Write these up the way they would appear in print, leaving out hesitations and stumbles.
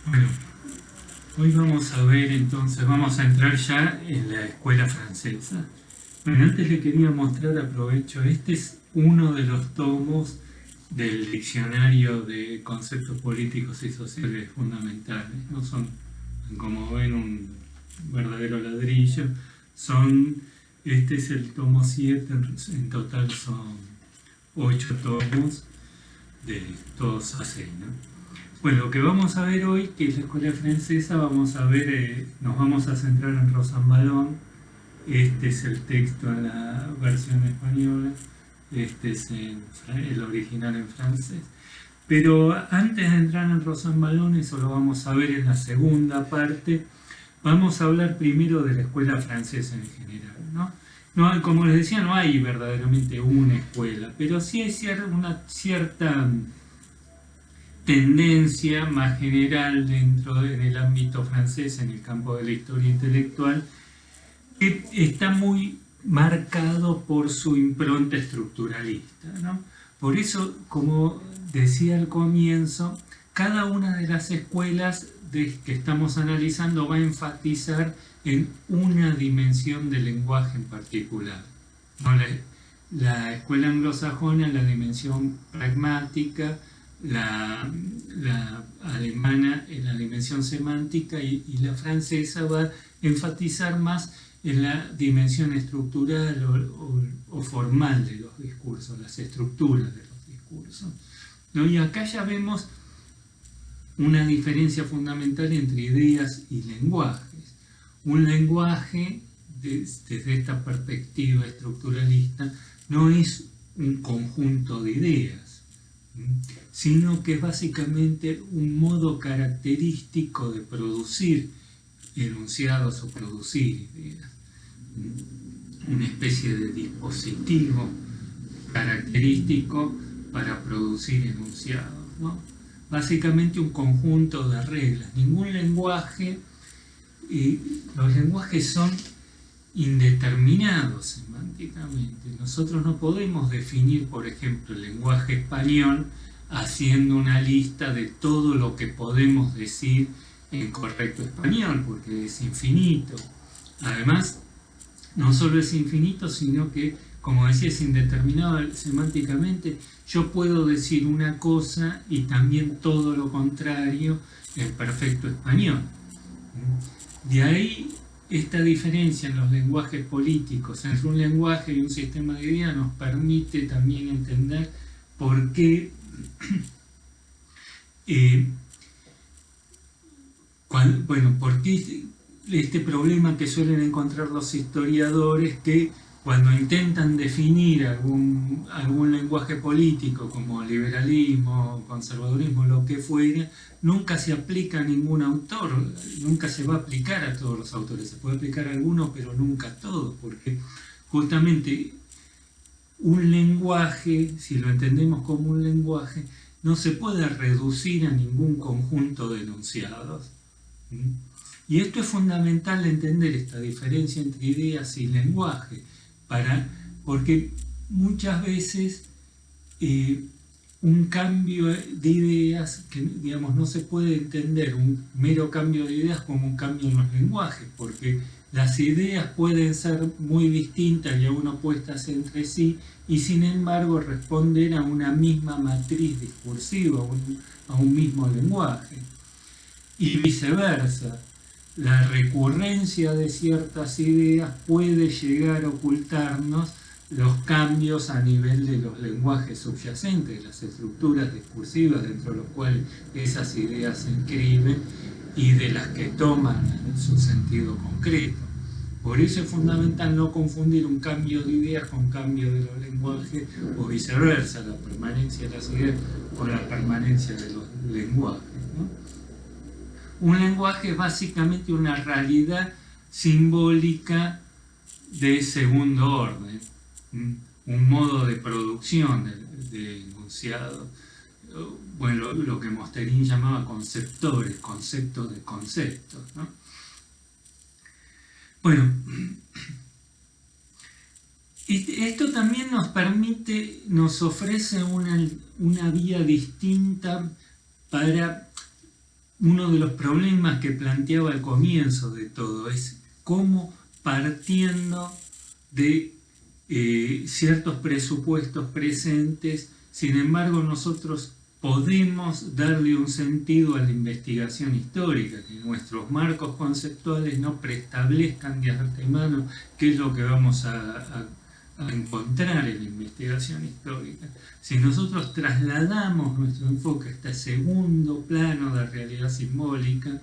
Bueno, hoy vamos a ver entonces, vamos a entrar ya en la escuela francesa. Bueno, antes le quería mostrar, aprovecho, este es uno de los tomos del diccionario de conceptos políticos y sociales fundamentales. No son, como ven, un verdadero ladrillo. Este es el tomo 7, en total son 8 tomos de todos así, ¿no? Bueno, lo que vamos a ver hoy, que es la escuela francesa, vamos a ver, nos vamos a centrar en Rosanvallon. Este es el texto en la versión española, este es el original en francés. Pero antes de entrar en Rosanvallon, eso lo vamos a ver en la segunda parte, vamos a hablar primero de la escuela francesa en general, ¿no? No, como les decía, no hay verdaderamente una escuela, pero sí hay una cierta tendencia más general del ámbito francés, en el campo de la historia intelectual, que está muy marcado por su impronta estructuralista, ¿no? Por eso, como decía al comienzo, cada una de las escuelas que estamos analizando va a enfatizar en una dimensión del lenguaje en particular, ¿no? La escuela anglosajona, la dimensión pragmática, la alemana en la dimensión semántica y la francesa va a enfatizar más en la dimensión estructural o formal de los discursos, las estructuras de los discursos, ¿no? Y acá ya vemos una diferencia fundamental entre ideas y lenguajes. Un lenguaje, desde esta perspectiva estructuralista, no es un conjunto de ideas, sino que es básicamente un modo característico de producir enunciados o producir ideas, una especie de dispositivo característico para producir enunciados, ¿no? Básicamente un conjunto de reglas. Ningún lenguaje, los lenguajes son indeterminados semánticamente. Nosotros no podemos definir, por ejemplo, el lenguaje español haciendo una lista de todo lo que podemos decir en correcto español, porque es infinito. Además, no solo es infinito, sino que, como decía, es indeterminado semánticamente. Yo puedo decir una cosa y también todo lo contrario en perfecto español. De ahí esta diferencia en los lenguajes políticos entre un lenguaje y un sistema de ideas nos permite también entender por qué ¿por qué este problema que suelen encontrar los historiadores, que cuando intentan definir algún lenguaje político como liberalismo, conservadurismo, lo que fuera, nunca se aplica a ningún autor, nunca se va a aplicar a todos los autores, se puede aplicar a algunos, pero nunca a todos, porque justamente un lenguaje, si lo entendemos como un lenguaje, no se puede reducir a ningún conjunto de enunciados. Y esto es fundamental de entender, esta diferencia entre ideas y lenguaje, porque muchas veces un cambio de ideas, que digamos no se puede entender un mero cambio de ideas como un cambio en los lenguajes, porque las ideas pueden ser muy distintas y aún opuestas entre sí, y sin embargo responder a una misma matriz discursiva, a un mismo lenguaje. Y viceversa, la recurrencia de ciertas ideas puede llegar a ocultarnos los cambios a nivel de los lenguajes subyacentes, de las estructuras discursivas dentro de los cuales esas ideas se inscriben y de las que toman su sentido concreto. Por eso es fundamental no confundir un cambio de ideas con cambio de los lenguajes, o viceversa, la permanencia de las ideas con la permanencia de los lenguajes, ¿no? Un lenguaje es básicamente una realidad simbólica de segundo orden, un modo de producción de enunciados, bueno, lo que Mosterin llamaba conceptores, conceptos de conceptos, ¿no? Bueno, esto también nos ofrece una vía distinta para uno de los problemas que planteaba al comienzo de todo es cómo, partiendo de ciertos presupuestos presentes, sin embargo nosotros podemos darle un sentido a la investigación histórica, que nuestros marcos conceptuales no preestablezcan de antemano qué es lo que vamos a encontrar en la investigación histórica. Si nosotros trasladamos nuestro enfoque a este segundo plano de realidad simbólica,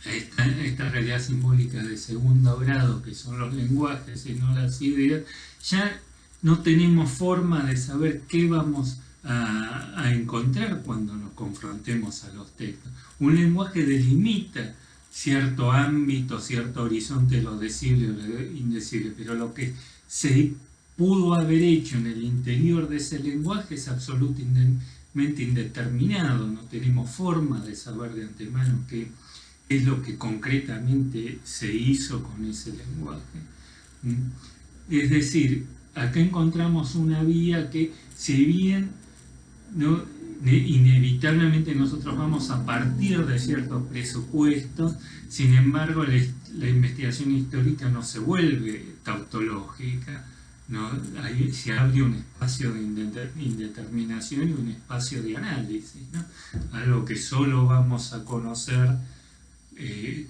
esta realidad simbólica de segundo grado, que son los lenguajes y no las ideas, ya no tenemos forma de saber qué vamos a encontrar cuando nos confrontemos a los textos. Un lenguaje delimita cierto ámbito, cierto horizonte, lo decible o lo indecible, pero lo que se pudo haber hecho en el interior de ese lenguaje es absolutamente indeterminado. No tenemos forma de saber de antemano qué es lo que concretamente se hizo con ese lenguaje. Es decir, acá encontramos una vía que, si bien ¿no? inevitablemente nosotros vamos a partir de ciertos presupuestos, sin embargo la investigación histórica no se vuelve tautológica, ¿no? Ahí se abre un espacio de indeterminación y un espacio de análisis, ¿no? Algo que solo vamos a conocer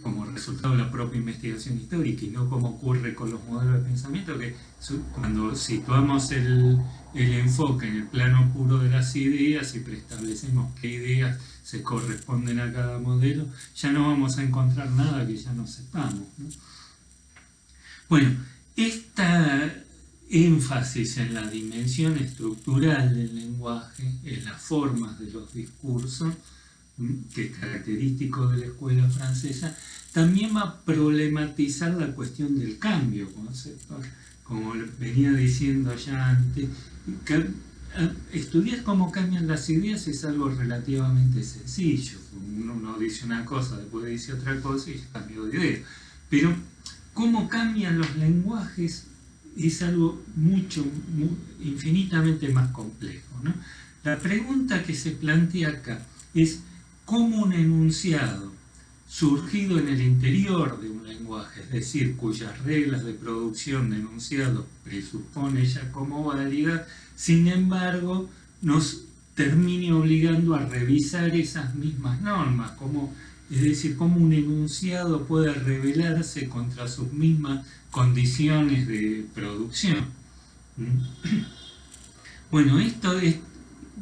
como resultado de la propia investigación histórica y no como ocurre con los modelos de pensamiento, que cuando situamos el enfoque en el plano puro de las ideas y preestablecemos qué ideas se corresponden a cada modelo, ya no vamos a encontrar nada que ya no sepamos, ¿no? Bueno, esta énfasis en la dimensión estructural del lenguaje, en las formas de los discursos, que es característico de la escuela francesa, también va a problematizar la cuestión del cambio conceptual. Como venía diciendo ya antes, estudiar cómo cambian las ideas es algo relativamente sencillo. Uno dice una cosa, después dice otra cosa y cambió de idea. Pero cómo cambian los lenguajes es algo infinitamente más complejo, ¿no? La pregunta que se plantea acá es cómo un enunciado surgido en el interior de un lenguaje, es decir, cuyas reglas de producción de enunciados presupone ya como válida, sin embargo, nos termine obligando a revisar esas mismas normas, es decir, cómo un enunciado puede rebelarse contra sus mismas condiciones de producción. Bueno, esto es,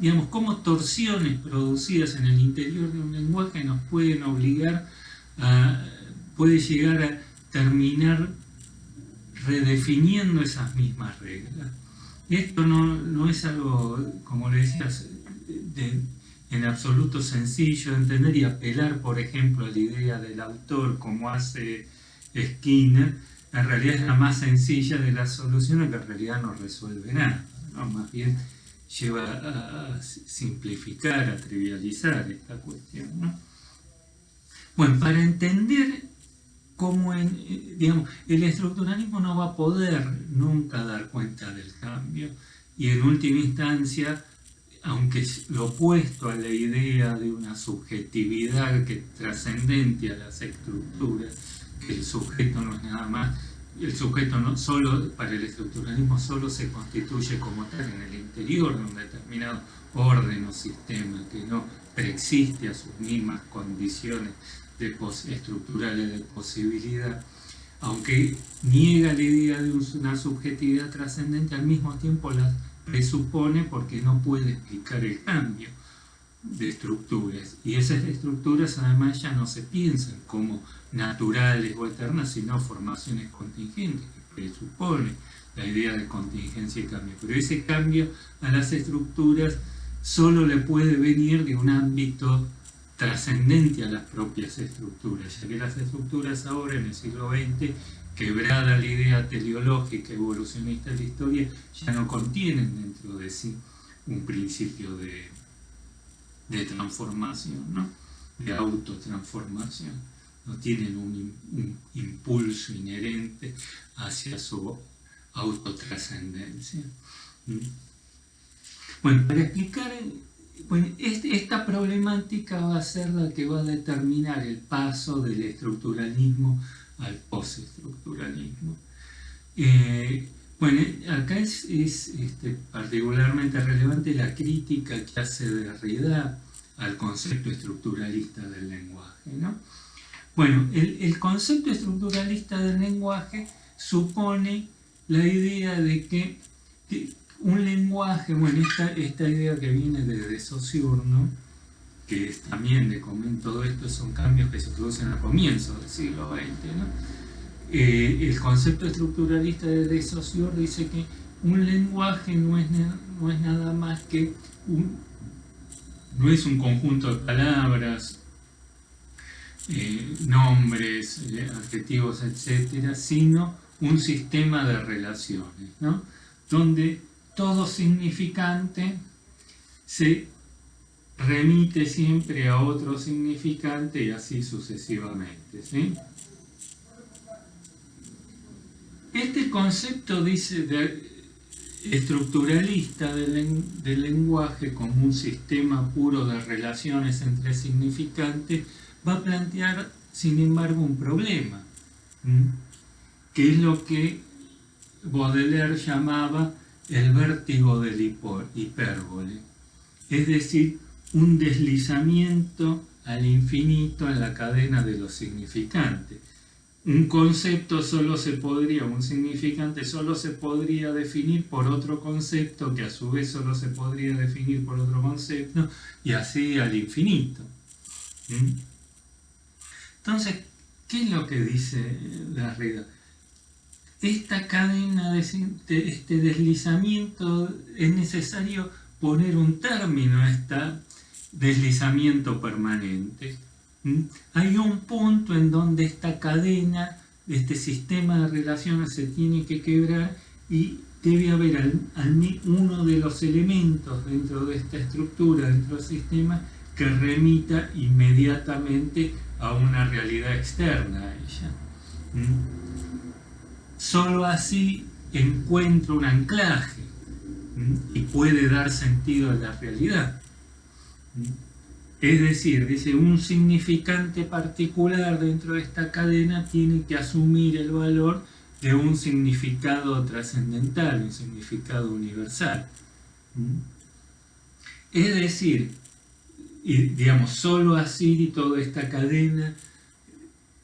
digamos, cómo torsiones producidas en el interior de un lenguaje nos pueden obligar puede llegar a terminar redefiniendo esas mismas reglas. Esto no es algo, como le decías, en absoluto sencillo de entender, y apelar, por ejemplo, a la idea del autor, como hace Skinner, en realidad es la más sencilla de las soluciones, que en realidad no resuelve nada, ¿no? Más bien lleva a simplificar, a trivializar esta cuestión, ¿no? Bueno, para entender cómo digamos, el estructuralismo no va a poder nunca dar cuenta del cambio, y en última instancia, aunque es lo opuesto a la idea de una subjetividad que trascendente a las estructuras, que el sujeto no es nada más, el sujeto no solo, para el estructuralismo solo se constituye como tal en el interior de un determinado orden o sistema que no preexiste a sus mismas condiciones estructurales de posibilidad, aunque niega la idea de una subjetividad trascendente, al mismo tiempo la presupone porque no puede explicar el cambio de estructuras, y esas estructuras además ya no se piensan como naturales o eternas, sino formaciones contingentes, que presupone la idea de contingencia y cambio. Pero ese cambio a las estructuras solo le puede venir de un ámbito trascendente a las propias estructuras, ya que las estructuras ahora, en el siglo XX, quebrada la idea teleológica evolucionista de la historia, ya no contienen dentro de sí un principio de transformación, ¿no? De autotransformación. No tienen un impulso inherente hacia su autotrascendencia. Bueno, para explicar Bueno, esta problemática va a ser la que va a determinar el paso del estructuralismo al postestructuralismo. Bueno, acá es particularmente relevante la crítica que hace Derrida al concepto estructuralista del lenguaje, ¿no? Bueno, el concepto estructuralista del lenguaje supone la idea de que un lenguaje, bueno, esta idea que viene de Saussure, ¿no? Que es también de todo esto son cambios que se producen a comienzos del siglo XX, ¿no? El concepto estructuralista de Saussure dice que un lenguaje no es nada más que no es un conjunto de palabras, nombres, adjetivos, etcétera, sino un sistema de relaciones, ¿no? Donde todo significante se remite siempre a otro significante y así sucesivamente, ¿sí? Este concepto, dice, estructuralista del lenguaje como un sistema puro de relaciones entre significantes, va a plantear, sin embargo, un problema, que es lo que Baudelaire llamaba el vértigo del hipérbole, es decir, un deslizamiento al infinito en la cadena de los significantes. Un concepto un significante solo se podría definir por otro concepto, que a su vez solo se podría definir por otro concepto, y así al infinito. Entonces, ¿qué es lo que dice Derrida? Esta cadena, este deslizamiento, es necesario poner un término a este deslizamiento permanente. Hay un punto en donde esta cadena, este sistema de relaciones se tiene que quebrar y debe haber uno de los elementos dentro de esta estructura, dentro del sistema, que remita inmediatamente a una realidad externa a ella. Solo así encuentra un anclaje y puede dar sentido a la realidad. Es decir, dice, un significante particular dentro de esta cadena tiene que asumir el valor de un significado trascendental, un significado universal. Es decir, digamos, solo así toda esta cadena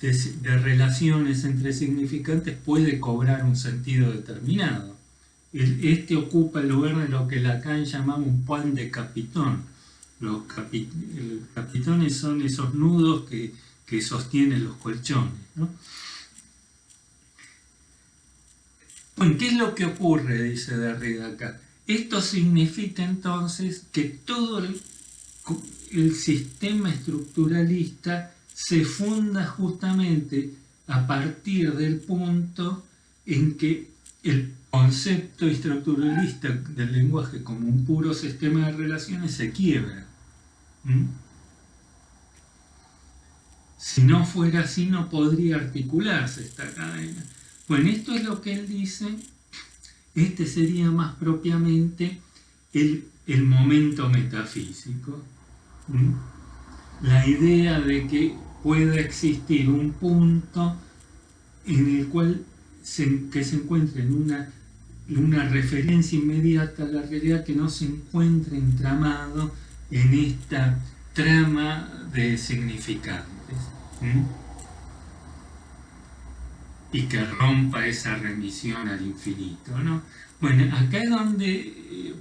de relaciones entre significantes puede cobrar un sentido determinado. Este ocupa el lugar de lo que Lacan llamaba un point de capitón. Los capitones son esos nudos que sostienen los colchones, ¿no? Bueno, ¿qué es lo que ocurre? Dice Derrida acá. Esto significa entonces que todo el sistema estructuralista se funda justamente a partir del punto en que el concepto estructuralista del lenguaje como un puro sistema de relaciones se quiebra. Si no fuera así, no podría articularse esta cadena. Bueno, esto es lo que él dice. Este sería más propiamente el momento metafísico. La idea de que pueda existir un punto en el cual que se encuentre en una referencia inmediata a la realidad, que no se encuentre entramado en esta trama de significantes, y que rompa esa remisión al infinito, ¿no? Bueno, acá es donde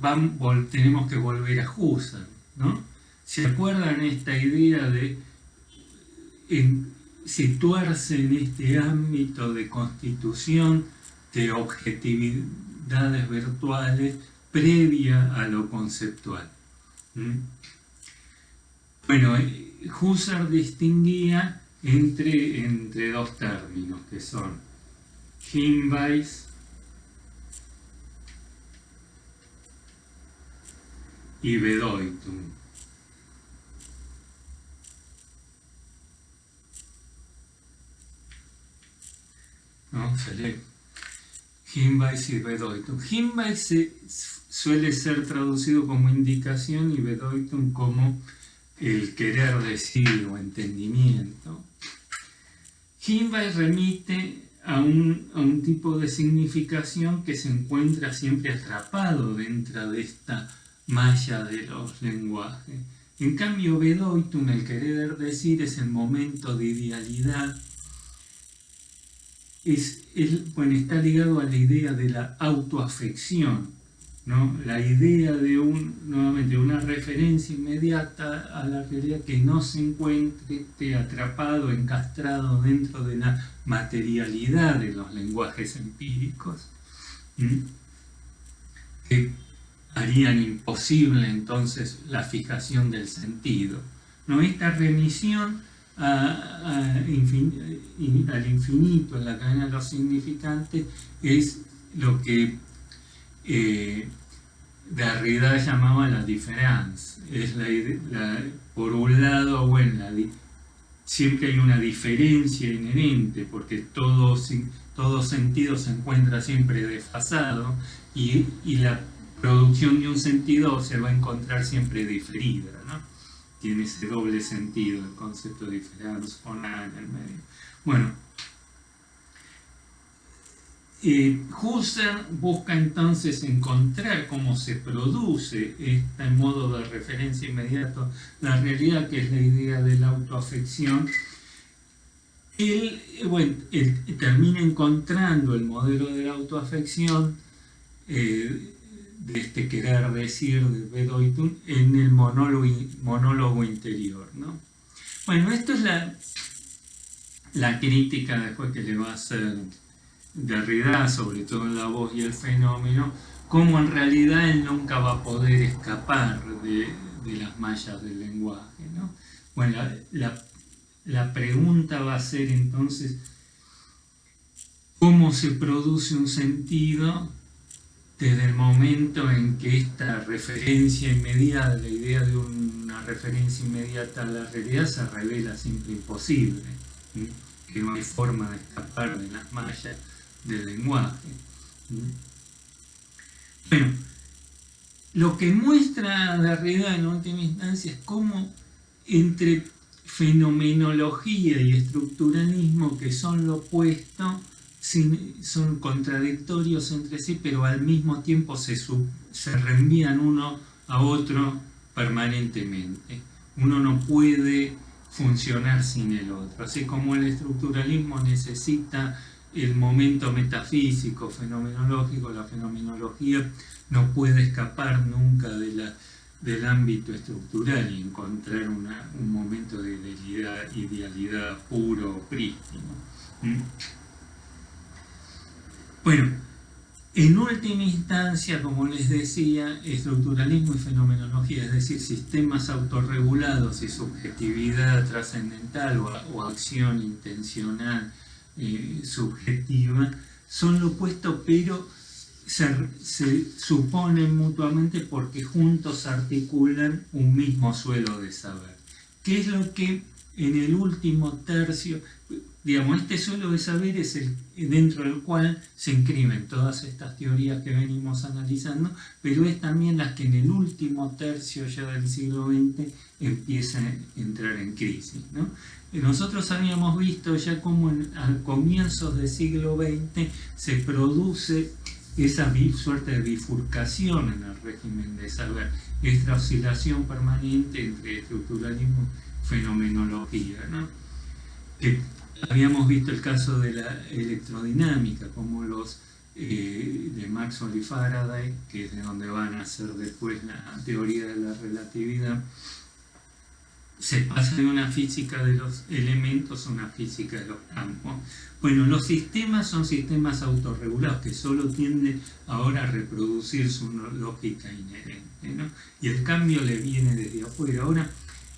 tenemos que volver a Husserl, ¿no? ¿Se acuerdan esta idea de situarse en este ámbito de constitución de objetividades virtuales previa a lo conceptual? Bueno, Husserl distinguía entre dos términos, que son Hinweis y Bedeutung. ¿No? Se lee Hinweis y Bedeutung. Hinweis suele ser traducido como indicación y Bedeutung como el querer decir o entendimiento. Hinweis remite a un tipo de significación que se encuentra siempre atrapado dentro de esta malla de los lenguajes. En cambio, Bedeutung, el querer decir, es el momento de idealidad. Bueno, está ligado a la idea de la autoafección, ¿no? La idea de nuevamente, una referencia inmediata a la realidad que no se encuentre atrapado, encastrado dentro de la materialidad de los lenguajes empíricos, que harían imposible entonces la fijación del sentido, ¿no? Esta remisión al infinito en la cadena de los significantes es lo que Derrida llamaba la diferencia. Es por un lado, bueno, siempre hay una diferencia inherente, porque todo sentido se encuentra siempre desfasado, y la producción de un sentido se va a encontrar siempre diferida, ¿no? Tiene ese doble sentido, el concepto de diferencia o nada en el medio. Bueno, Husserl busca entonces encontrar cómo se produce este modo de referencia inmediato, la realidad, que es la idea de la autoafección. Él termina encontrando el modelo de la autoafección, de este querer decir de Bedeutung, en el monólogo interior, ¿no? Bueno, esto es la crítica después que le va a hacer Derrida, sobre todo en La voz y el fenómeno, cómo en realidad él nunca va a poder escapar de las mallas del lenguaje, ¿no? Bueno, la pregunta va a ser entonces cómo se produce un sentido desde el momento en que esta referencia inmediata, la idea de una referencia inmediata a la realidad, se revela siempre imposible, ¿sí? Que no hay forma de escapar de las mallas del lenguaje. Bueno, lo que muestra Derrida en última instancia es cómo entre fenomenología y estructuralismo, que son lo opuesto, son contradictorios entre sí, pero al mismo tiempo se reenvían uno a otro permanentemente. Uno no puede funcionar sin el otro. Así como el estructuralismo necesita el momento metafísico, fenomenológico, la fenomenología no puede escapar nunca del ámbito estructural y encontrar un momento de idealidad puro, prístino. Bueno, en última instancia, como les decía, estructuralismo y fenomenología, es decir, sistemas autorregulados y subjetividad trascendental o acción intencional subjetiva, son lo opuesto, pero se suponen mutuamente porque juntos articulan un mismo suelo de saber. ¿Qué es lo que en el último tercio, digamos, este suelo de saber es el dentro del cual se inscriben todas estas teorías que venimos analizando, pero es también las que en el último tercio ya del siglo XX empiezan a entrar en crisis, ¿no? Nosotros habíamos visto ya cómo a comienzos del siglo XX se produce esa suerte de bifurcación en el régimen de saber, esta oscilación permanente entre estructuralismo y fenomenología, ¿no? Que habíamos visto el caso de la electrodinámica, como los de Maxwell y Faraday, que es de donde van a hacer después la teoría de la relatividad, se pasa de una física de los elementos a una física de los campos. Bueno, los sistemas son sistemas autorregulados que solo tienden ahora a reproducir su lógica inherente, ¿no? Y el cambio le viene desde afuera. Ahora,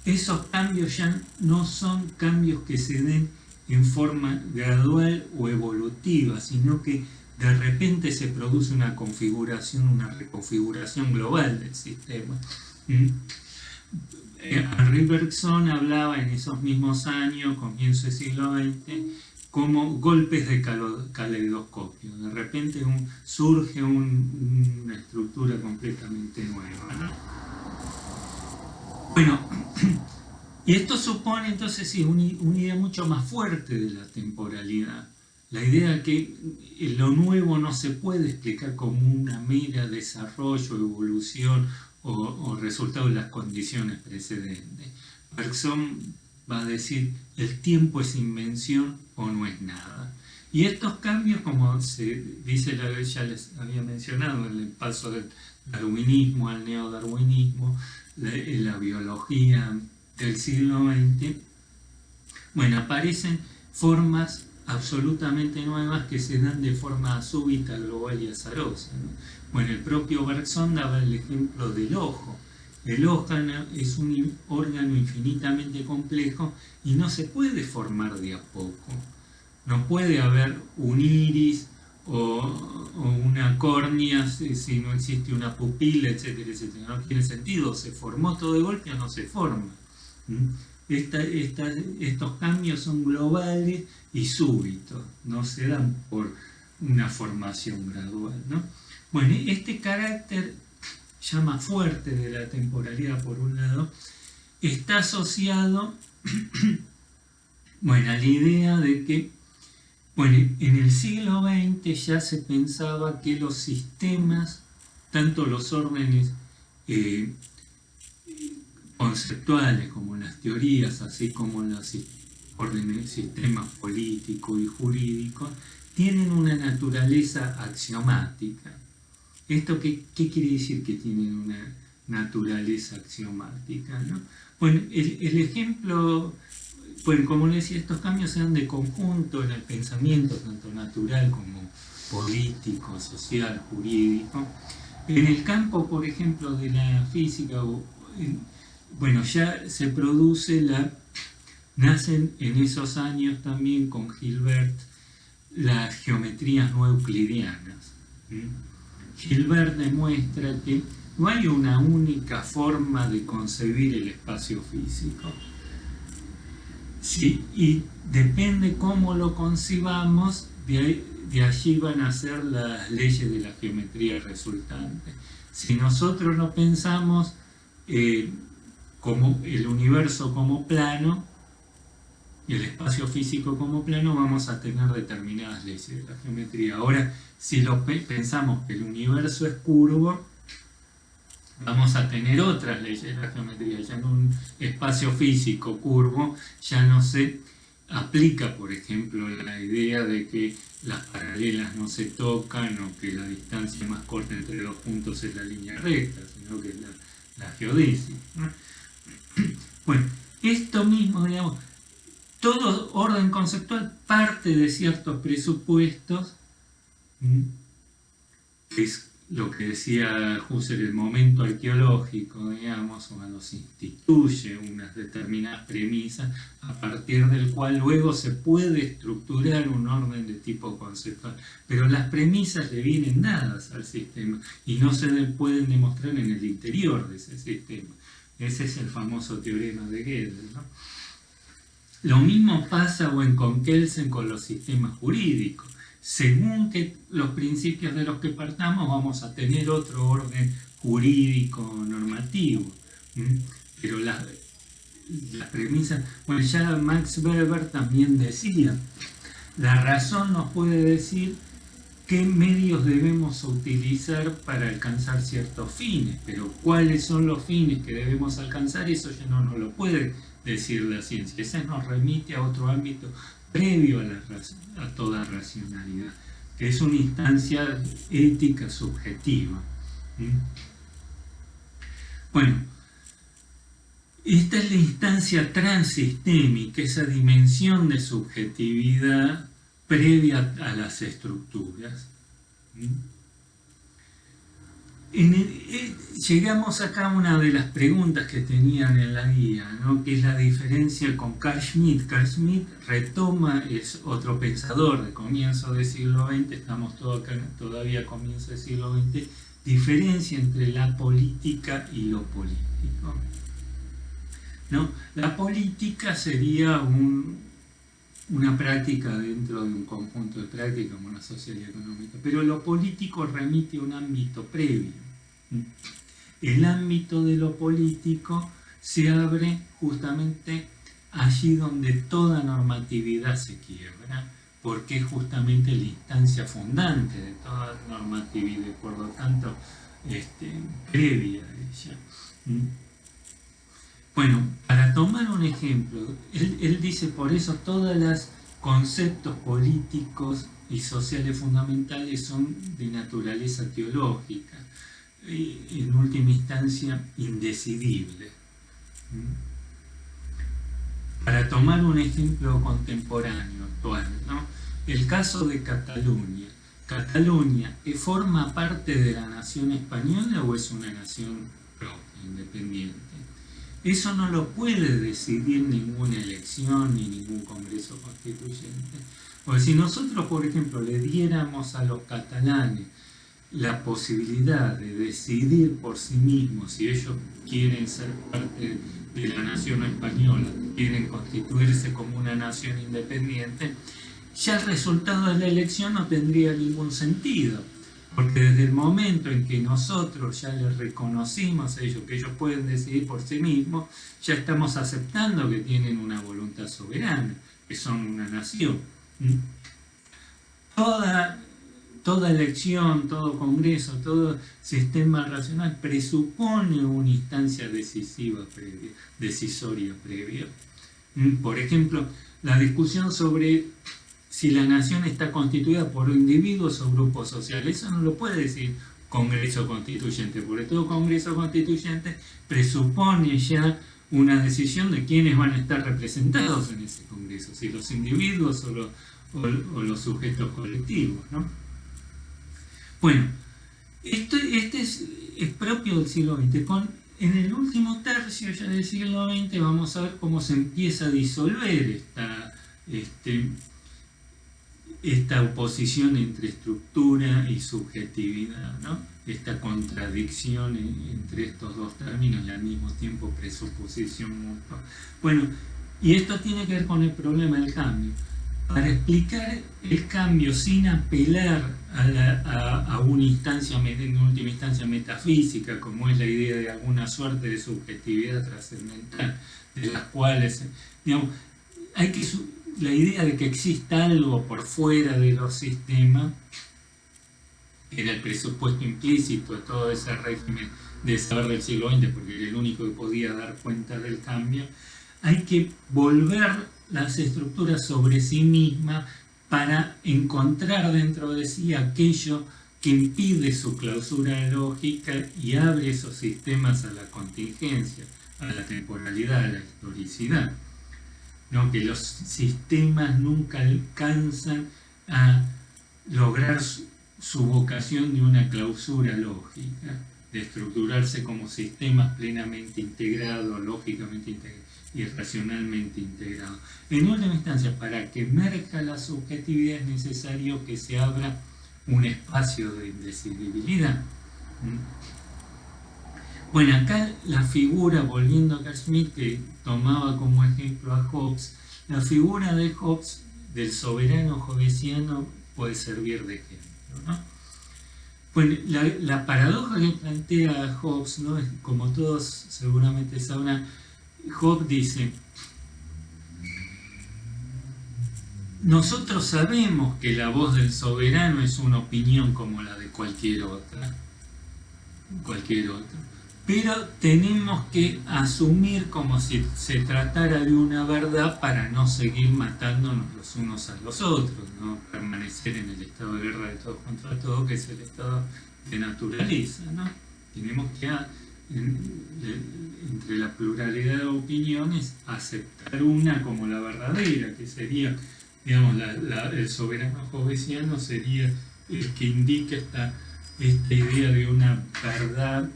esos cambios ya no son cambios que se den en forma gradual o evolutiva, sino que de repente se produce una configuración, una reconfiguración global del sistema. Henri Bergson hablaba en esos mismos años, comienzo del siglo XX, como golpes de caleidoscopio. De repente surge una estructura completamente nueva, ¿no? Bueno, y esto supone entonces sí, una idea mucho más fuerte de la temporalidad. La idea que lo nuevo no se puede explicar como una mera desarrollo, evolución o resultado de las condiciones precedentes. Bergson va a decir, el tiempo es invención o no es nada. Y estos cambios, como se dice, ya les había mencionado, el paso del darwinismo al neodarwinismo, la biología del siglo XX, bueno, aparecen formas absolutamente nuevas que se dan de forma súbita, global y azarosa, ¿no? Bueno, el propio Bergson daba el ejemplo del ojo. El ojo es un órgano infinitamente complejo y no se puede formar de a poco. No puede haber un iris o una córnea si no existe una pupila, etcétera, etcétera. No tiene sentido, se formó todo de golpe o no se forma. Estos cambios son globales y súbitos, no se dan por una formación gradual, ¿no? Bueno, este carácter ya más fuerte de la temporalidad, por un lado, está asociado bueno, a la idea de que bueno, en el siglo XX ya se pensaba que los sistemas, tanto los órdenes conceptuales como las teorías, así como los órdenes, sistemas políticos y jurídicos, tienen una naturaleza axiomática. ¿Esto qué quiere decir que tienen una naturaleza axiomática, ¿no? Bueno, el ejemplo, pues como les decía, estos cambios se dan de conjunto en el pensamiento, tanto natural como político, social, jurídico. En el campo, por ejemplo, de la física, bueno, ya se produce nacen en esos años también con Hilbert las geometrías no euclidianas. Hilbert demuestra que no hay una única forma de concebir el espacio físico. Sí, y depende cómo lo concibamos, de allí van a ser las leyes de la geometría resultante. Si nosotros lo pensamos como el universo como plano, y el espacio físico como plano, vamos a tener determinadas leyes de la geometría. Ahora, si lo pensamos que el universo es curvo, vamos a tener otras leyes de la geometría. Ya en un espacio físico curvo ya no se aplica, por ejemplo, la idea de que las paralelas no se tocan o que la distancia más corta entre dos puntos es la línea recta, sino que es la geodesia, ¿no? Bueno, esto mismo, digamos, todo orden conceptual parte de ciertos presupuestos, que es lo que decía Husserl, el momento arqueológico, digamos, cuando se instituye unas determinadas premisas, a partir del cual luego se puede estructurar un orden de tipo conceptual. Pero las premisas le vienen dadas al sistema y no se pueden demostrar en el interior de ese sistema. Ese es el famoso teorema de Gödel, ¿no? Lo mismo pasa con Kelsen con los sistemas jurídicos. Según los principios de los que partamos, vamos a tener otro orden jurídico normativo. Pero las premisas, bueno, ya Max Weber también decía, la razón nos puede decir qué medios debemos utilizar para alcanzar ciertos fines, pero cuáles son los fines que debemos alcanzar, eso ya no nos lo puede decir la ciencia. Esa nos remite a otro ámbito previo a toda racionalidad, que es una instancia ética subjetiva. Bueno, esta es la instancia transsistémica, esa dimensión de subjetividad previa a las estructuras. Llegamos acá a una de las preguntas que tenían en la guía, ¿no? Que es la diferencia con Carl Schmitt. Carl Schmitt retoma, es otro pensador de comienzo del siglo XX, estamos todavía a comienzo del siglo XX, diferencia entre la política y lo político, ¿no? La política sería una práctica dentro de un conjunto de prácticas como la social y económica, pero lo político remite a un ámbito previo. El ámbito de lo político se abre justamente allí donde toda normatividad se quiebra, porque es justamente la instancia fundante de toda normatividad y por lo tanto previa a ella. Bueno, para tomar un ejemplo, él dice por eso todos los conceptos políticos y sociales fundamentales son de naturaleza teológica, en última instancia indecidible. Para tomar un ejemplo contemporáneo, actual, ¿no? El caso de Cataluña. ¿Cataluña forma parte de la nación española o es una nación propia, independiente? Eso no lo puede decidir ninguna elección ni ningún congreso constituyente. Porque si nosotros, por ejemplo, le diéramos a los catalanes la posibilidad de decidir por sí mismos si ellos quieren ser parte de la nación española, quieren constituirse como una nación independiente, ya el resultado de la elección no tendría ningún sentido, porque desde el momento en que nosotros ya les reconocimos a ellos que ellos pueden decidir por sí mismos, ya estamos aceptando que tienen una voluntad soberana, que son una nación. Toda elección, todo congreso, todo sistema racional presupone una instancia decisiva previa, decisoria previa. Por ejemplo, la discusión sobre si la nación está constituida por individuos o grupos sociales, eso no lo puede decir congreso constituyente, porque todo congreso constituyente presupone ya una decisión de quiénes van a estar representados en ese congreso, si los individuos o los sujetos colectivos, ¿no? Bueno, este es propio del siglo XX. En el último tercio ya del siglo XX vamos a ver cómo se empieza a disolver esta oposición entre estructura y subjetividad, ¿no? Esta contradicción entre estos dos términos y al mismo tiempo presuposición mutua. Bueno, y esto tiene que ver con el problema del cambio. Para explicar el cambio sin apelar a una instancia, en última instancia metafísica, como es la idea de alguna suerte de subjetividad trascendental, de las cuales, digamos, la idea de que exista algo por fuera de los sistemas, que era el presupuesto implícito de todo ese régimen de saber del siglo XX, porque era el único que podía dar cuenta del cambio, hay que volver las estructuras sobre sí mismas para encontrar dentro de sí aquello que impide su clausura lógica y abre esos sistemas a la contingencia, a la temporalidad, a la historicidad, ¿no? Que los sistemas nunca alcanzan a lograr su vocación de una clausura lógica, de estructurarse como sistemas plenamente integrados, lógicamente integrados y racionalmente integrado. En última instancia, para que emerja la subjetividad es necesario que se abra un espacio de indecidibilidad. Bueno, acá la figura, volviendo a Carl Schmitt, que tomaba como ejemplo a Hobbes, la figura de Hobbes, del soberano hobbesiano, puede servir de ejemplo, ¿no? Bueno, la paradoja que plantea Hobbes, ¿no? Es, como todos seguramente sabrán, Hobbes dice: nosotros sabemos que la voz del soberano es una opinión como la de cualquier otra, pero tenemos que asumir como si se tratara de una verdad para no seguir matándonos los unos a los otros, no permanecer en el estado de guerra de todos contra todos, que es el estado de naturaleza, ¿no? Tenemos que entre la pluralidad de opiniones aceptar una como la verdadera, que sería, digamos, el soberano hobbesiano sería el que indica esta idea de una verdad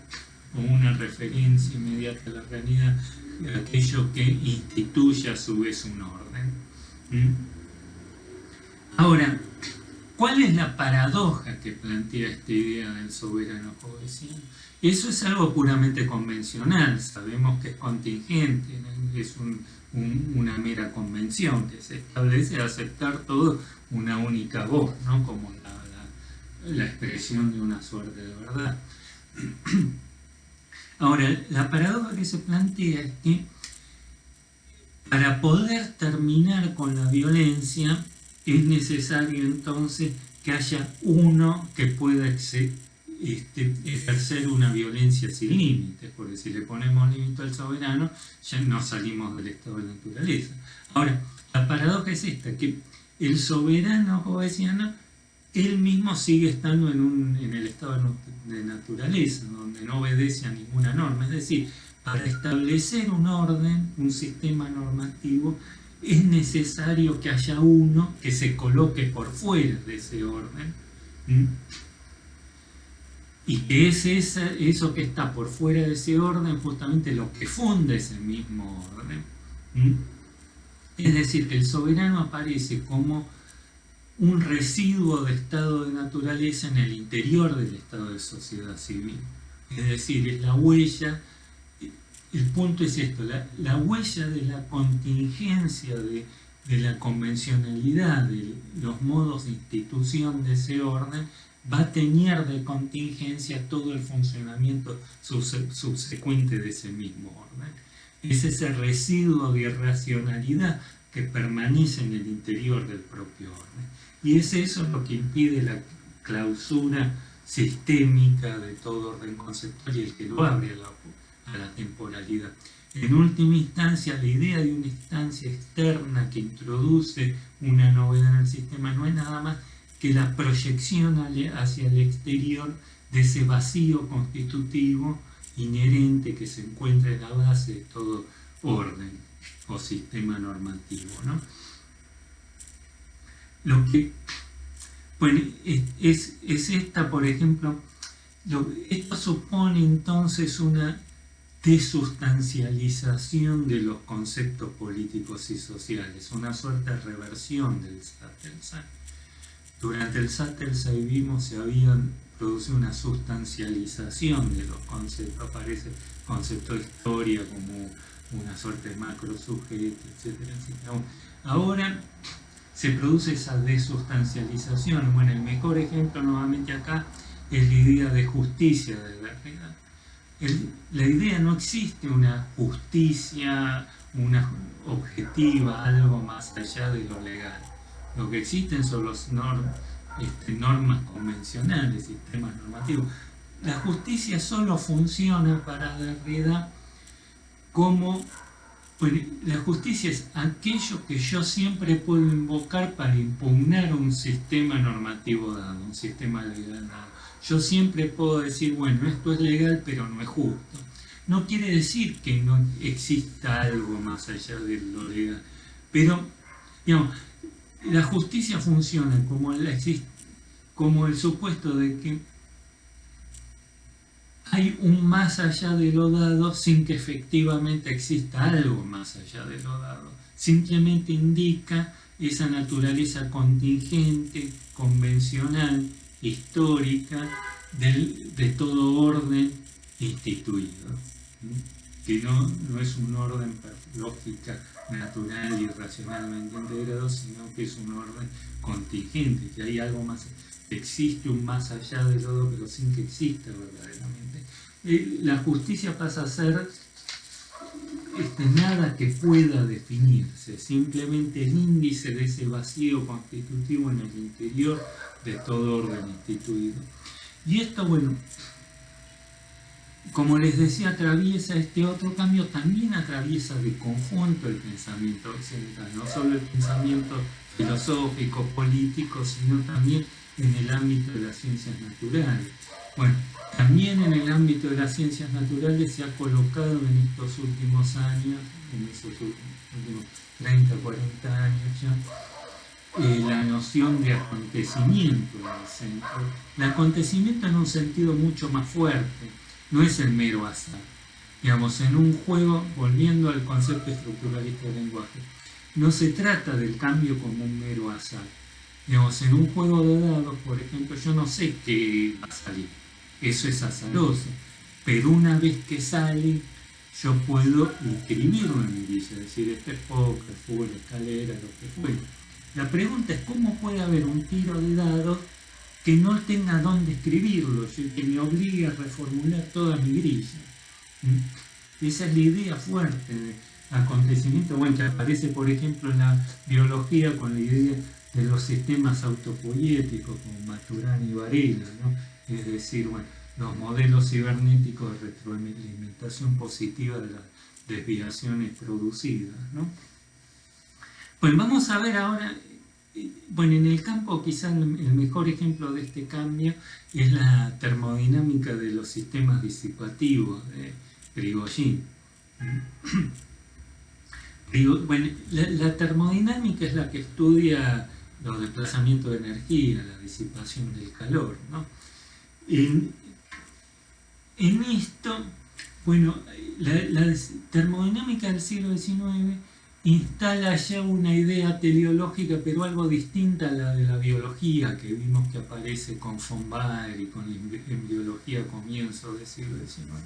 como una referencia inmediata a la realidad, aquello que instituye a su vez un orden. Ahora, ¿cuál es la paradoja que plantea esta idea del soberano hobbesiano? Eso es algo puramente convencional, sabemos que es contingente, es una mera convención que se establece a aceptar todo una única voz, ¿no? Como la expresión de una suerte de verdad. Ahora, la paradoja que se plantea es que para poder terminar con la violencia es necesario entonces que haya uno que pueda ejercer una violencia sin límites, porque si le ponemos límite al soberano ya no salimos del estado de naturaleza. Ahora, la paradoja es esta, que el soberano hobbesiano él mismo sigue estando en el estado de naturaleza, donde no obedece a ninguna norma. Es decir, para establecer un orden, un sistema normativo, es necesario que haya uno que se coloque por fuera de ese orden. Y que es eso que está por fuera de ese orden justamente lo que funda ese mismo orden. Es decir, que el soberano aparece como un residuo de estado de naturaleza en el interior del estado de sociedad civil. Es decir, es la huella, el punto es esto, la huella de la contingencia, de la convencionalidad, de los modos de institución de ese orden, va a teñir de contingencia todo el funcionamiento subsecuente de ese mismo orden. Es ese residuo de irracionalidad que permanece en el interior del propio orden. Y es eso lo que impide la clausura sistémica de todo orden conceptual y el que lo abre a la temporalidad. En última instancia, la idea de una instancia externa que introduce una novedad en el sistema no es nada más que la proyección hacia el exterior de ese vacío constitutivo inherente que se encuentra en la base de todo orden o sistema normativo, ¿no? Lo que bueno, es esta, por ejemplo, esto supone entonces una desustancialización de los conceptos políticos y sociales, una suerte de reversión del Sattelsheim. Durante el Sattelsheim vimos se había producido una sustancialización de los conceptos, aparece el concepto de historia como una suerte de macro sujeto, etcétera, etcétera. Ahora se produce esa desustancialización. Bueno, el mejor ejemplo nuevamente acá es la idea de justicia de Derrida. La idea no existe una justicia, una objetiva, algo más allá de lo legal. Lo que existen son las normas convencionales, sistemas normativos. La justicia solo funciona para Derrida como... Bueno, la justicia es aquello que yo siempre puedo invocar para impugnar un sistema normativo dado, un sistema legal dado. Yo siempre puedo decir, bueno, esto es legal pero no es justo. No quiere decir que no exista algo más allá de lo legal, pero, digamos, la justicia funciona como el supuesto de que hay un más allá de lo dado sin que efectivamente exista algo más allá de lo dado. Simplemente indica esa naturaleza contingente, convencional, histórica, de todo orden instituido. Que no es un orden por lógica natural y racionalmente integrado, sino que es un orden contingente, que hay algo más, existe un más allá de lo dado, pero sin que exista verdaderamente. La justicia pasa a ser nada que pueda definirse, simplemente el índice de ese vacío constitutivo en el interior de todo orden instituido. Y esto, bueno, como les decía, atraviesa este otro cambio, también atraviesa de conjunto el pensamiento occidental, no solo el pensamiento filosófico, político, sino también en el ámbito de las ciencias naturales. Bueno, también en el ámbito de las ciencias naturales se ha colocado en estos últimos años, en esos últimos 30, 40 años ya, la noción de acontecimiento en el centro. El acontecimiento en un sentido mucho más fuerte, no es el mero azar. Digamos, en un juego, volviendo al concepto estructuralista del lenguaje, no se trata del cambio como un mero azar. Digamos, en un juego de dados, por ejemplo, yo no sé qué va a salir. Eso es azaroso. Pero una vez que sale, yo puedo inscribirlo en mi grilla, es decir, este es póker, fútbol, escalera, lo que fuera. La pregunta es cómo puede haber un tiro de dados que no tenga dónde escribirlo, que me obligue a reformular toda mi grilla. Esa es la idea fuerte de acontecimiento, bueno, que aparece por ejemplo en la biología con la idea de los sistemas autopoiéticos como Maturana y Varela, ¿no? Es decir, bueno, los modelos cibernéticos de retroalimentación positiva de las desviaciones producidas, ¿no? Pues vamos a ver ahora, bueno, en el campo quizás el mejor ejemplo de este cambio es la termodinámica de los sistemas disipativos de Prigogine. Bueno, la termodinámica es la que estudia los desplazamientos de energía, la disipación del calor, ¿no? En esto, bueno, la termodinámica del siglo XIX instala ya una idea teleológica, pero algo distinta a la de la biología, que vimos que aparece con von Baer y con embriología a comienzos del siglo XIX.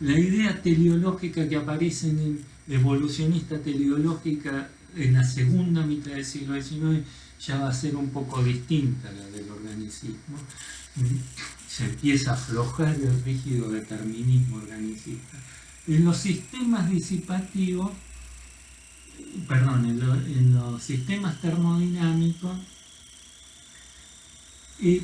La idea teleológica que aparece en el evolucionista teleológica en la segunda mitad del siglo XIX ya va a ser un poco distinta a la del organicismo. Se empieza a aflojar el rígido determinismo organicista. En los sistemas disipativos, perdón, en los sistemas termodinámicos, y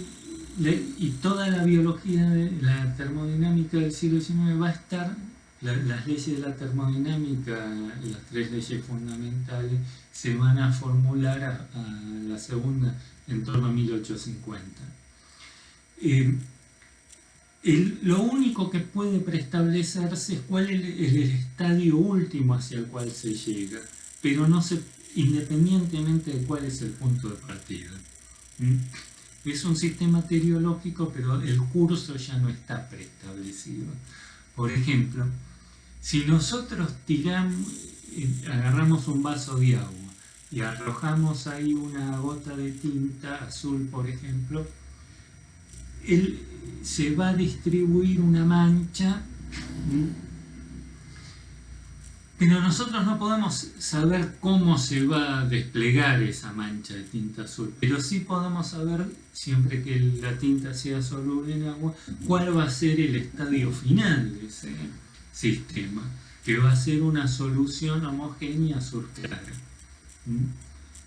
toda la biología de la termodinámica del siglo XIX va a estar, las leyes de la termodinámica, las tres leyes fundamentales, se van a formular a la segunda en torno a 1850. Lo único que puede preestablecerse es cuál es el estadio último hacia el cual se llega, pero no se, independientemente de cuál es el punto de partida. Es un sistema teleológico, pero el curso ya no está preestablecido. Por ejemplo, si nosotros agarramos un vaso de agua y arrojamos ahí una gota de tinta azul, por ejemplo, se va a distribuir una mancha, pero nosotros no podemos saber cómo se va a desplegar esa mancha de tinta azul, pero sí podemos saber, siempre que la tinta sea soluble en agua, cuál va a ser el estadio final de ese sistema, que va a ser una solución homogénea azul clara.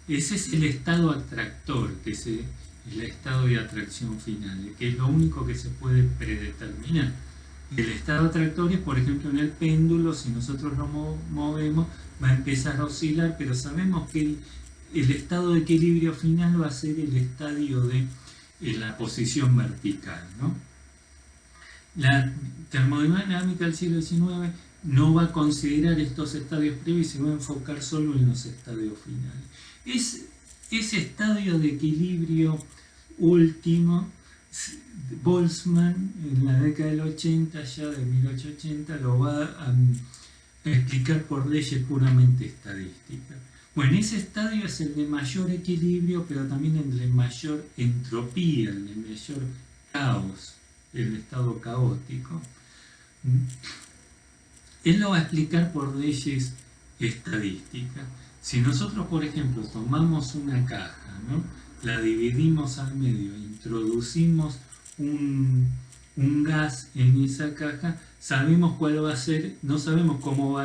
Ese es el estado atractor, que es el estado de atracción final, que es lo único que se puede predeterminar. El estado atractor es, por ejemplo, en el péndulo, si nosotros lo movemos, va a empezar a oscilar, pero sabemos que el estado de equilibrio final va a ser el estadio de la posición vertical, ¿no? La termodinámica del siglo XIX no va a considerar estos estadios previos y se va a enfocar solo en los estadios finales. Ese estadio de equilibrio último, Boltzmann en la década del 80, ya de 1880, lo va a explicar por leyes puramente estadísticas. Bueno, ese estadio es el de mayor equilibrio, pero también el de mayor entropía, el de mayor caos, el estado caótico. Él lo va a explicar por leyes estadísticas. Si nosotros, por ejemplo, tomamos una caja, ¿no?, la dividimos al medio, introducimos un gas en esa caja, sabemos cuál va a ser, no sabemos cómo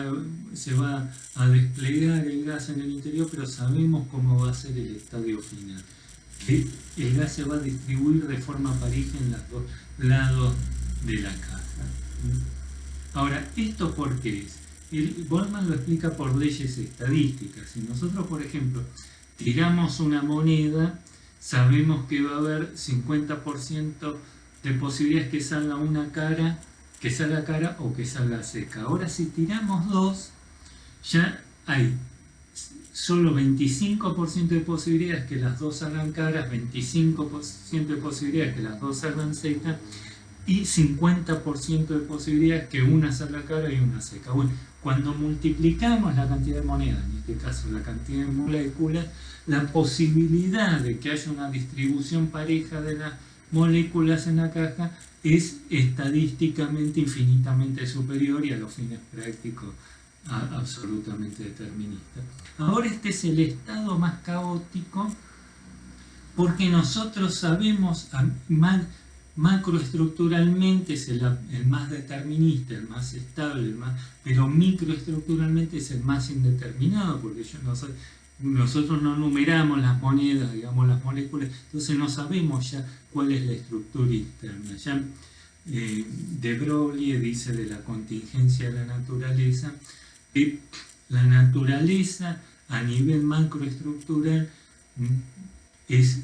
se va a desplegar el gas en el interior, pero sabemos cómo va a ser el estadio final. Que el gas se va a distribuir de forma pareja en los dos lados de la caja. Ahora, ¿esto por qué es? Boltzmann lo explica por leyes estadísticas. Si nosotros, por ejemplo, tiramos una moneda, sabemos que va a haber 50% de posibilidades que salga una cara, que salga cara o que salga seca. Ahora, si tiramos dos, ya hay solo 25% de posibilidades que las dos salgan caras, 25% de posibilidades que las dos salgan secas y 50% de posibilidades que una salga cara y una seca. Bueno, cuando multiplicamos la cantidad de monedas, en este caso la cantidad de moléculas, la posibilidad de que haya una distribución pareja de las moléculas en la caja es estadísticamente infinitamente superior y a los fines prácticos absolutamente determinista. Ahora este es el estado más caótico porque nosotros sabemos macroestructuralmente es el más determinista, el más estable, pero microestructuralmente es el más indeterminado, porque nosotros no numeramos las monedas, digamos las moléculas, entonces no sabemos ya cuál es la estructura interna. Ya de Broglie dice de la contingencia de la naturaleza, que la naturaleza a nivel macroestructural es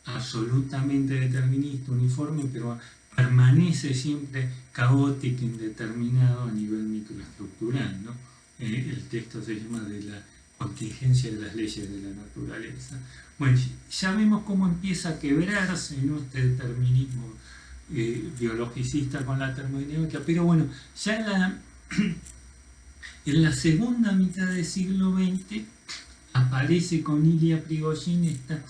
absolutamente determinista, uniforme, pero permanece siempre caótico, indeterminado a nivel microestructural, ¿no? El texto se llama de la contingencia de las leyes de la naturaleza. Bueno, ya vemos cómo empieza a quebrarse, ¿no?, este determinismo biologicista con la termodinámica, pero bueno, ya en la segunda mitad del siglo XX aparece con Ilya Prigogine esta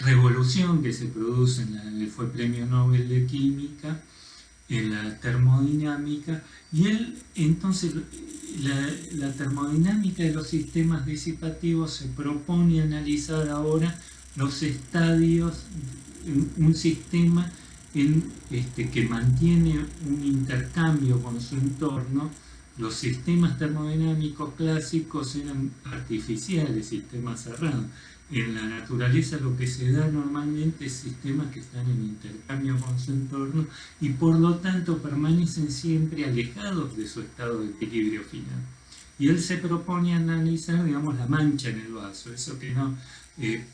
revolución que se produce, fue premio Nobel de Química, en la termodinámica, y él entonces la termodinámica de los sistemas disipativos se propone analizar ahora los estadios, un sistema que mantiene un intercambio con su entorno. Los sistemas termodinámicos clásicos eran artificiales, sistemas cerrados. En la naturaleza lo que se da normalmente es sistemas que están en intercambio con su entorno y por lo tanto permanecen siempre alejados de su estado de equilibrio final. Y él se propone analizar, digamos, la mancha en el vaso, eso que no... que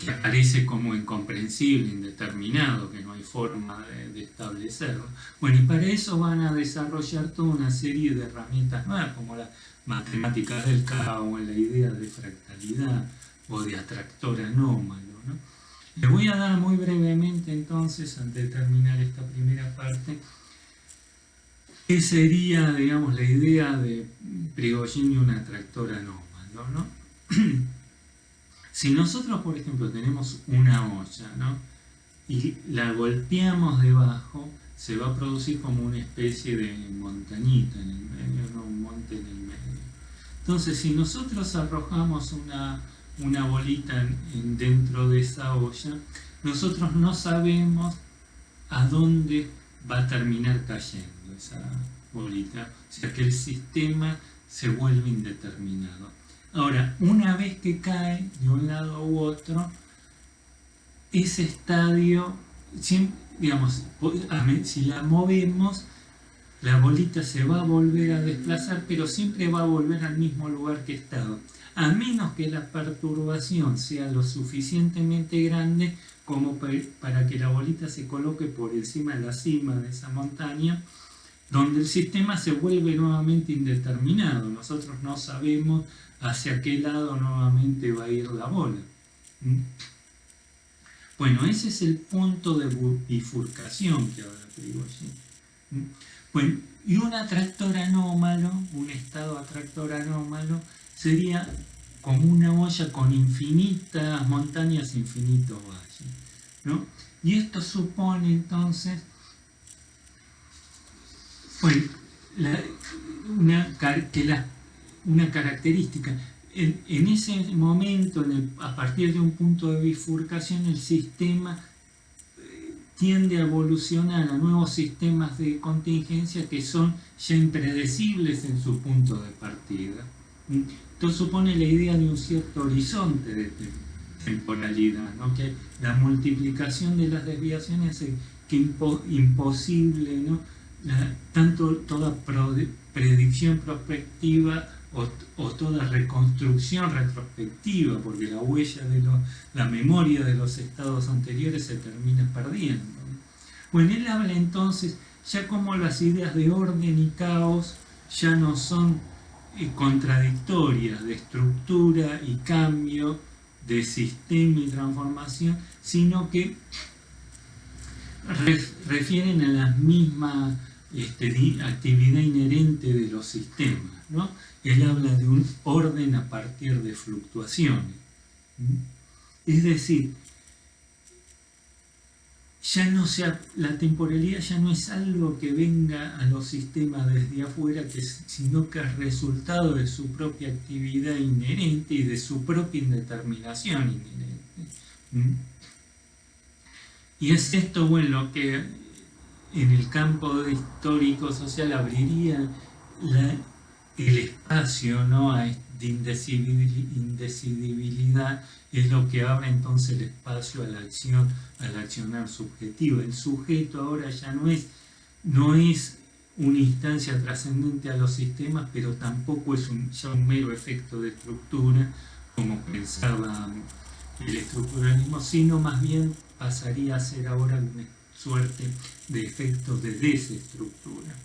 aparece como incomprensible, indeterminado, que no hay forma de establecerlo. Bueno, y para eso van a desarrollar toda una serie de herramientas nuevas, como las matemáticas del caos, la idea de fractalidad o de atractor anómalo, ¿no? Les voy a dar muy brevemente entonces, antes de terminar esta primera parte, qué sería, digamos, la idea de Prigogine y un atractor anómalo, ¿no? Si nosotros, por ejemplo, tenemos una olla, ¿no?, y la golpeamos debajo, se va a producir como una especie de montañita en el medio, ¿no?, un monte en el medio. Entonces, si nosotros arrojamos una bolita dentro de esa olla, nosotros no sabemos a dónde va a terminar cayendo esa bolita. O sea que el sistema se vuelve indeterminado. Ahora, una vez que cae de un lado u otro, ese estadio, digamos, si la movemos, la bolita se va a volver a desplazar, pero siempre va a volver al mismo lugar que estaba, a menos que la perturbación sea lo suficientemente grande como para que la bolita se coloque por encima de la cima de esa montaña, donde el sistema se vuelve nuevamente indeterminado. Nosotros no sabemos hacia qué lado nuevamente va a ir la bola. Bueno, ese es el punto de bifurcación que ahora digo allí. Bueno, y un atractor anómalo, un estado atractor anómalo, sería como una olla con infinitas montañas, infinitos valles, ¿no? Y esto supone entonces, bueno, una característica. En ese momento, a partir de un punto de bifurcación, el sistema tiende a evolucionar a nuevos sistemas de contingencia que son ya impredecibles en su punto de partida. Esto supone la idea de un cierto horizonte de temporalidad, ¿no?, que la multiplicación de las desviaciones es imposible, ¿no?, tanto toda predicción prospectiva o toda reconstrucción retrospectiva, porque la huella la memoria de los estados anteriores se termina perdiendo. Bueno, él habla entonces ya como las ideas de orden y caos ya no son contradictorias, de estructura y cambio, de sistema y transformación, sino que refieren a la misma actividad inherente de los sistemas, ¿no? Él habla de un orden a partir de fluctuaciones. Es decir, ya no la temporalidad ya no es algo que venga a los sistemas desde afuera, sino que es resultado de su propia actividad inherente y de su propia indeterminación inherente. ¿Mm? Y es esto, bueno, lo que en el campo histórico-social abriría el espacio, ¿no?, de indecidibilidad, es lo que abre entonces el espacio a la acción, al accionar subjetivo. El sujeto ahora ya no es una instancia trascendente a los sistemas, pero tampoco es ya un mero efecto de estructura, como pensaba el estructuralismo, sino más bien pasaría a ser ahora una suerte de efecto de desestructura.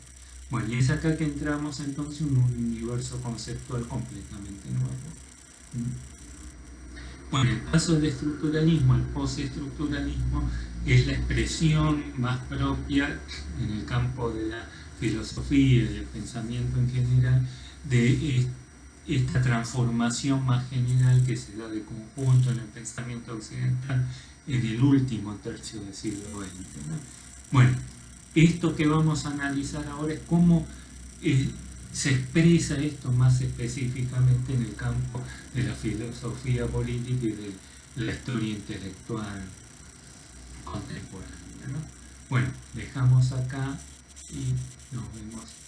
Bueno, y es acá que entramos entonces en un universo conceptual completamente nuevo. Bueno, el paso del estructuralismo al postestructuralismo es la expresión más propia en el campo de la filosofía y del pensamiento en general de esta transformación más general que se da de conjunto en el pensamiento occidental en el último tercio del siglo XX, ¿no? Bueno, esto que vamos a analizar ahora es cómo se expresa esto más específicamente en el campo de la filosofía política y de la historia intelectual contemporánea, ¿no? Bueno, dejamos acá y nos vemos.